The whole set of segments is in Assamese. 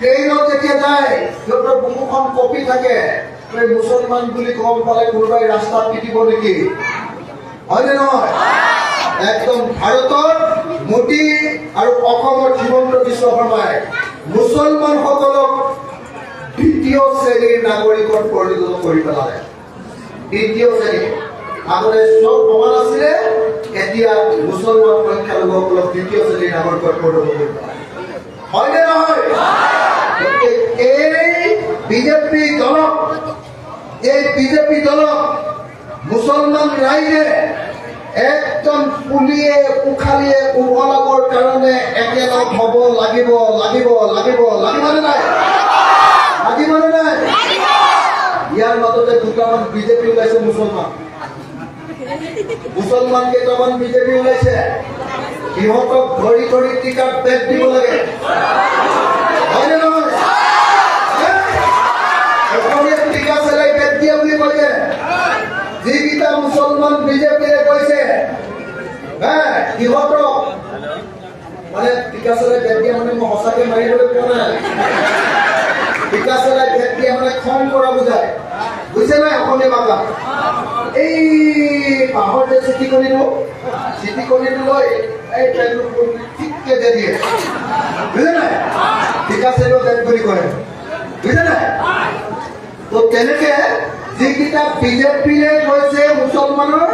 ট্ৰেইনত যেতিয়া যায় সিহঁতৰ বুকুখন কঁপি থাকে, মুছলমান বুলি গম পালে কোনোবাই ৰাস্তাত পিটিব নেকি, হয়নে নহয়? একদম ভাৰতৰ মোদী আৰু অসমৰ হিমন্ত বিশ্ব শৰ্মাই মুছলমানসকলক দ্বিতীয় শ্ৰেণীৰ নাগৰিকত পৰিণত কৰি পেলালে। দ্বিতীয় শ্ৰেণী আগতে চব সমান আছিলে, এতিয়া মুছলমান সংখ্যালঘুসকলক দ্বিতীয় শ্ৰেণীৰ নাগৰিকত পৰিণত কৰি পেলালে, হয়নে নহয়? এই বিজেপি দলক মুছলমান ৰাইজে একদম পুলিয়ে উখালিয়ে উভলাবৰ কাৰণে একেলগ হ'ব লাগিব লাগিবনে নাই? ইয়াৰ মাজতে দুটামান বিজেপি ওলাইছে, মুছলমান কেইটামান বিজেপি ওলাইছে, সিহঁতক ধৰি টিকাত বেগ দিব লাগে, হয়নে নহয়? অসমীয়া টিকা চেলাই বেগ দিয়া বুলি কৈছে যিকেইটা মুছলমান বিজেপিয়ে কৈছে, সিহঁতক মানে টিকা চেলাই বেগ দিয়া মানে মই সঁচাকে মাৰিবলৈ পোৱা নাই। টিকা চেলাই বেগ দিয়া মানে খং কৰা বুজায়, বুজিছে নাই অসমীয়া ভাষা? এই বাঁহৰ যে চিটিকণিটো লৈ এই ট্ৰেইনটো ঠিককে যে দিয়ে, বুজিছে নাই? টিকা চেলাই বেগ বুলি কয়, বুজিছে নাই? তো তেনেকে যিকেইটা বিজেপিয়ে কৈছে মুছলমানৰ,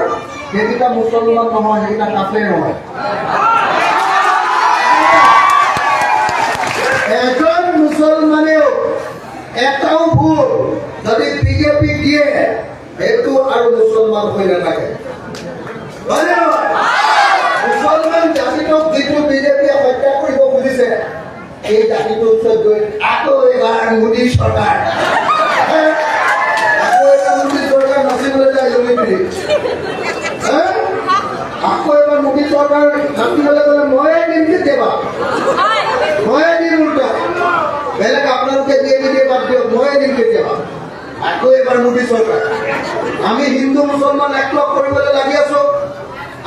সেইকেইটা মুছলমান নহয়, সেইকেইটা কাফেৰ নহয়। এজন মুছলমানেও এটাও ভুল যদি বিজেপি দিয়ে সেইটো আৰু মুছলমান হৈ নাথাকে, হয়নে নহয়? মুছলমান জাতিটোক যিটো বিজেপিয়ে হত্যা কৰিব খুজিছে, এই জাতিটোৰ ওচৰত গৈ আকৌ এবাৰ মোদী চৰকাৰ নাচিবলৈ যায়, আকৌ এবাৰ মোদী চৰকাৰ নাচিবলৈ গ'লে ময়ে দিম, কেতিয়াবা ময়ে দিম, উল্টা বেলেগ আপোনালোকে দিয়ে নিদিয়ে বাদ দিয়ক, ময়ে দিম কেতিয়াবা। আকৌ এবাৰ মোদী চৰকাৰ। আমি হিন্দু মুছলমান একলগ কৰিবলৈ লাগি আছো,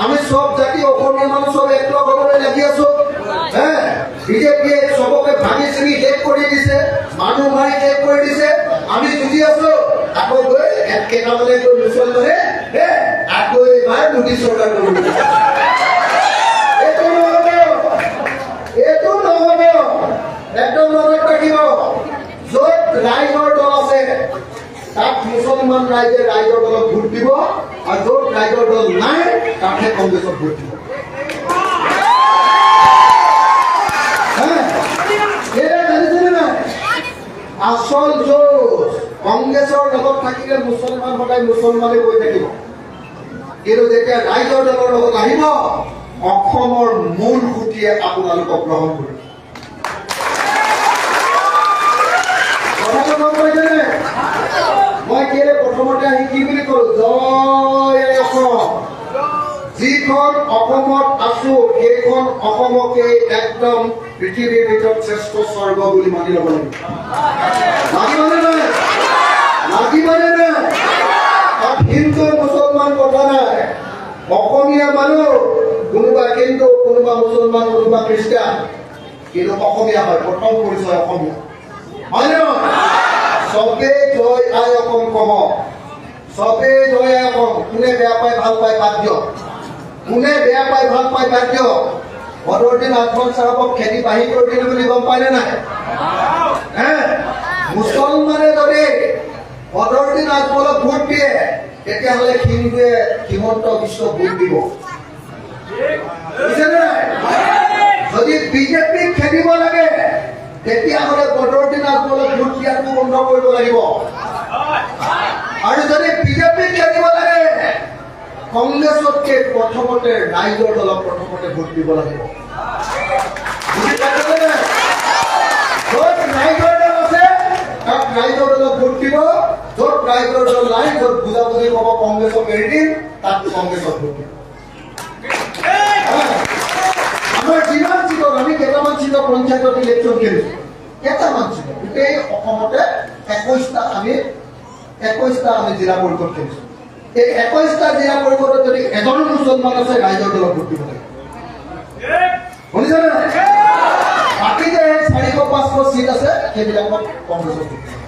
আমি চব জাতি অসমীয়া মানুহ চব একলগ হ'বলৈ লাগি আছো। বিজেপিয়ে চবকে ভাঙি চিঙি শেষ কৰি দিছে, মানুহ মাৰি শেষ কৰি দিছে, আমি যুঁজি আছো। আকৌ গৈ কেইটামানে গৈ মুছলমানে আকৌ এবাৰ মোদী চৰকাৰ কৰিব। এইটো নহব, একদম মনত ৰাখিব। য'ত ৰাইজৰ দল আছে তাত মুছলমান ৰাইজে ৰাইজৰ দলক ভোট দিব, আৰু য'ত ৰাইজৰ দল নাই তাতহে কংগ্ৰেছক ভোট দিব। আচল যুঁজ কংগ্ৰেছৰ লগত থাকিলে মুছলমান সদায় মুছলমানে কৈ থাকিব, কিন্তু যেতিয়া ৰাইজৰ দলৰ লগত আহিব অসমৰ মূল সুঁতিয়ে আপোনালোকক গ্ৰহণ কৰিব। কথাটো গম পাইছেনে? মই কেলে প্ৰথমতে আহি কি বুলি কলো, জয় অসম। যিখন অসমত আছো সেইখন অসমকে একদম পৃথিৱীৰ ভিতৰত শ্ৰেষ্ঠ স্বৰ্গ বুলি মানি ল'ব লাগিব। লাগিবনে নাই? তাত হিন্দু মুছলমান কথা নাই, অসমীয়া মানুহ, কোনোবা হিন্দু, কোনোবা মুছলমান, কোনোবা খ্ৰীষ্টান, কিন্তু অসমীয়া হয়, প্ৰথম পৰিচয় অসমীয়া, হয় নহয়? চবে জয় আই অসম কব, চবে জয় আই অসম। কোনে বেয়া পায় ভাল পায় বাদ দিয়ক, কোনে বেয়া পায় ভাল পায় বাদ দিয়ক। বদৰুদ্দিন আজমল চাহাবক খেতি বাঢ়ি কৰি দিলে বুলি গম পায়নে নাই? মুছলমানে যদি বদৰুদ্দিন আজমলক ভোট দিয়ে তেতিয়াহ'লে হিন্দুৱে হিমন্ত বিশ্বক ভোট দিব, বুজিছেনে নাই? যদি বিজেপিক খেদিব লাগে তেতিয়াহ'লে বদৰুদ্দিন আজমলক ভোট দিয়াটো বন্ধ কৰিব লাগিব, আৰু যদি বিজেপিক খেদিব লাগে কংগ্ৰেছতকে প্ৰথমতে ৰাইজৰ দলক প্ৰথমতে ভোট দিব লাগিব। য'ত ৰাইজৰ দল আছে তাত ৰাইজৰ দলক ভোট দিব, য'ত ৰাইজৰ দল নাই, য'ত বুজাবুজি ক'ব কংগ্ৰেছক এৰি দিম, তাত কংগ্ৰেছক ভোট দিব। আমাৰ যিমান চিটত, আমি কেইটামান চিটত পঞ্চায়তত ইলেকশ্যন খেলিছো, কেইটামান চিটত গোটেই অসমতে 21টা আমি জিলা পৰিষদ খেলিছো। এই 21টা জিলা পৰিষদত যদি এজন মুছলমান আছে ৰাইজৰ দলক ভোট দিব লাগে, শুনিছেনে? বাকী যে 400-500 চিট আছে সেইবিলাকত কংগ্ৰেছক